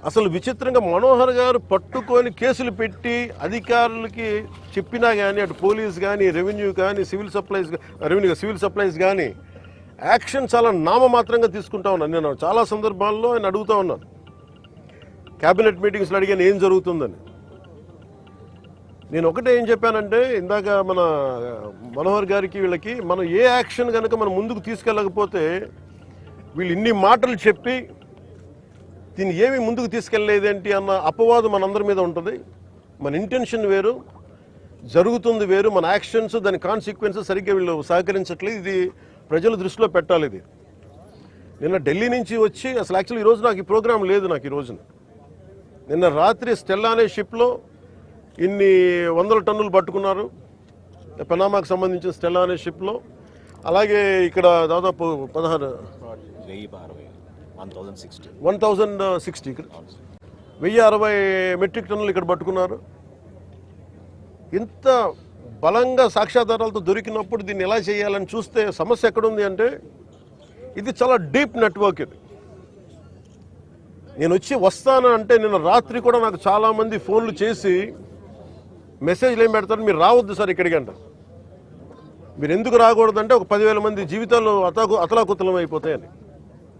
అసలు విచిత్రంగా మనోహర్ గారు పట్టుకొని కేసులు పెట్టి అధికారులకి చెప్పినా కానీ అటు పోలీస్ కానీ రెవెన్యూ కానీ సివిల్ సప్లైస్ కానీ యాక్షన్ చాలా నామమాత్రంగా తీసుకుంటా ఉన్నాను. నేను చాలా సందర్భాల్లో ఆయన అడుగుతూ ఉన్నాను, క్యాబినెట్ మీటింగ్స్లో అడిగాను ఏం జరుగుతుందని. నేను ఒకటే ఏం చెప్పానంటే, ఇందాక మన మనోహర్ గారికి వీళ్ళకి మనం ఏ యాక్షన్ కనుక మనం ముందుకు తీసుకెళ్ళకపోతే వీళ్ళు ఇన్ని మాటలు చెప్పి దీన్ని ఏమి ముందుకు తీసుకెళ్ళలేదేంటి అన్న అపవాదం మనందరి మీద ఉంటుంది. మన ఇంటెన్షన్ వేరు, జరుగుతుంది వేరు, మన యాక్షన్స్ దాని కాన్సిక్వెన్సెస్ సరిగ్గా వీళ్ళు సహకరించట్లేదు. ఇది ప్రజల దృష్టిలో పెట్టాలి. ఇది నిన్న ఢిల్లీ నుంచి వచ్చి అసలు యాక్చువల్లీ ఈరోజు నాకు ఈ ప్రోగ్రాం లేదు. నాకు ఈ రోజున నిన్న రాత్రి స్టెల్లా అనే షిప్లో ఇన్ని 100 టన్నులు పట్టుకున్నారు, పనామాకు సంబంధించిన స్టెల్లా అనే షిప్లో. అలాగే ఇక్కడ దాదాపు 1060 మెట్రిక్ టన్నులు ఇక్కడ పట్టుకున్నారు. ఇంత బలంగా సాక్ష్యాధారాలతో దొరికినప్పుడు దీన్ని ఎలా చేయాలని చూస్తే సమస్య ఎక్కడుంది అంటే, ఇది చాలా డీప్ నెట్వర్క్. ఇది నేను వస్తాను అంటే నిన్న రాత్రి కూడా నాకు చాలామంది ఫోన్లు చేసి మెసేజ్లు ఏం పెడతారు, మీరు రావద్దు సార్ ఇక్కడికి అంటారు. మీరు ఎందుకు రాకూడదంటే ఒక 10,000 మంది జీవితాలు అతలాకుతలం అయిపోతాయని.